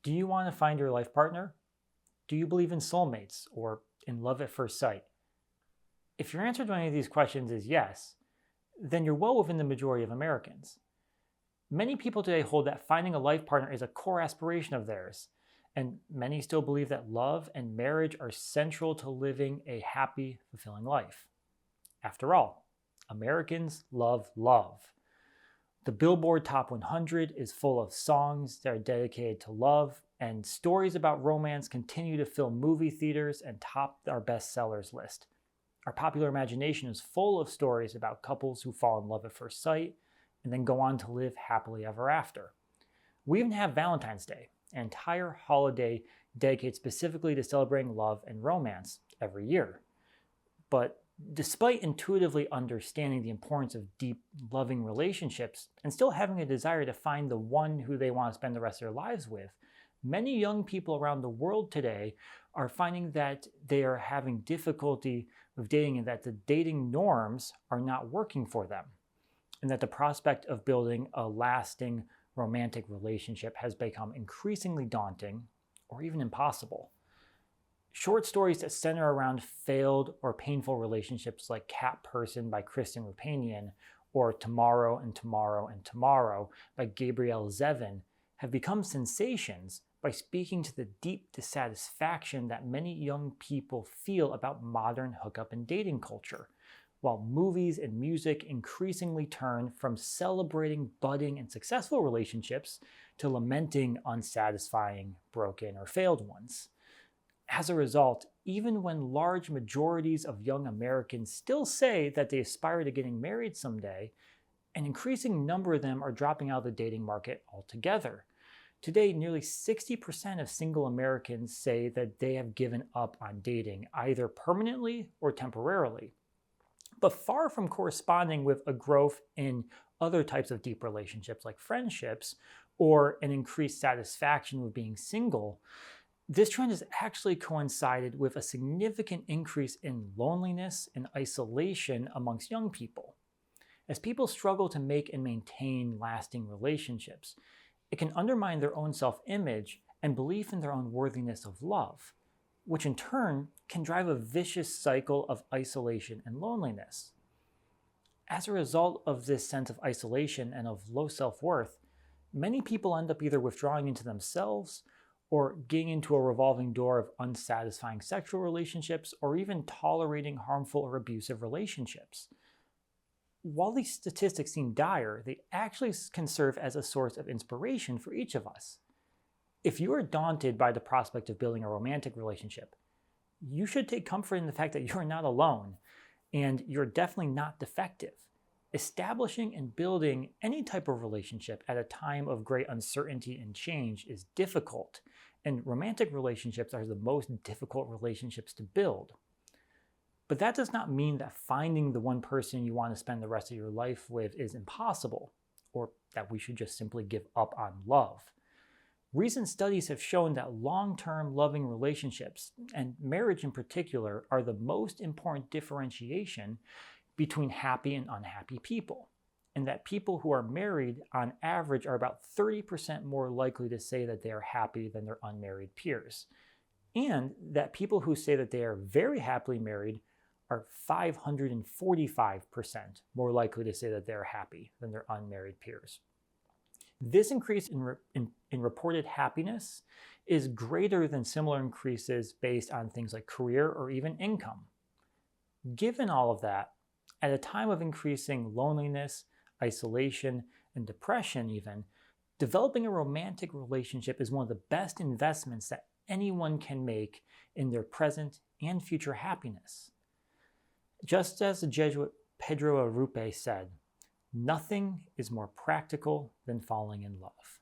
Do you want to find your life partner? Do you believe in soulmates or in love at first sight? If your answer to any of these questions is yes, then you're well within the majority of Americans. Many people today hold that finding a life partner is a core aspiration of theirs, and many still believe that love and marriage are central to living a happy, fulfilling life. After all, Americans love love. The Billboard Top 100 is full of songs that are dedicated to love, and stories about romance continue to fill movie theaters and top our bestsellers list. Our popular imagination is full of stories about couples who fall in love at first sight and then go on to live happily ever after. We even have Valentine's Day, an entire holiday dedicated specifically to celebrating love and romance every year. But despite intuitively understanding the importance of deep, loving relationships and still having a desire to find the one who they want to spend the rest of their lives with, many young people around the world today are finding that they are having difficulty with dating and that the dating norms are not working for them, and that the prospect of building a lasting romantic relationship has become increasingly daunting or even impossible. Short stories that center around failed or painful relationships like Cat Person by Kristen Roupenian or Tomorrow and Tomorrow and Tomorrow by Gabrielle Zevin have become sensations by speaking to the deep dissatisfaction that many young people feel about modern hookup and dating culture, while movies and music increasingly turn from celebrating budding and successful relationships to lamenting unsatisfying, broken, or failed ones. As a result, even when large majorities of young Americans still say that they aspire to getting married someday, an increasing number of them are dropping out of the dating market altogether. Today, nearly 60% of single Americans say that they have given up on dating, either permanently or temporarily. But far from corresponding with a growth in other types of deep relationships like friendships or an increased satisfaction with being single, this trend has actually coincided with a significant increase in loneliness and isolation amongst young people. As people struggle to make and maintain lasting relationships, it can undermine their own self-image and belief in their own worthiness of love, which in turn can drive a vicious cycle of isolation and loneliness. As a result of this sense of isolation and of low self-worth, many people end up either withdrawing into themselves or getting into a revolving door of unsatisfying sexual relationships or even tolerating harmful or abusive relationships. While these statistics seem dire, they actually can serve as a source of inspiration for each of us. If you are daunted by the prospect of building a romantic relationship, you should take comfort in the fact that you're not alone, and you're definitely not defective. Establishing and building any type of relationship at a time of great uncertainty and change is difficult, and romantic relationships are the most difficult relationships to build. But that does not mean that finding the one person you want to spend the rest of your life with is impossible, or that we should just simply give up on love. Recent studies have shown that long-term loving relationships, and marriage in particular, are the most important differentiation between happy and unhappy people, and that people who are married on average are about 30% more likely to say that they are happy than their unmarried peers, and that people who say that they are very happily married are 545% more likely to say that they are happy than their unmarried peers. This increase in reported happiness is greater than similar increases based on things like career or even income. Given all of that, at a time of increasing loneliness, isolation, and depression even, developing a romantic relationship is one of the best investments that anyone can make in their present and future happiness. Just as the Jesuit Pedro Arrupe said, "Nothing is more practical than falling in love."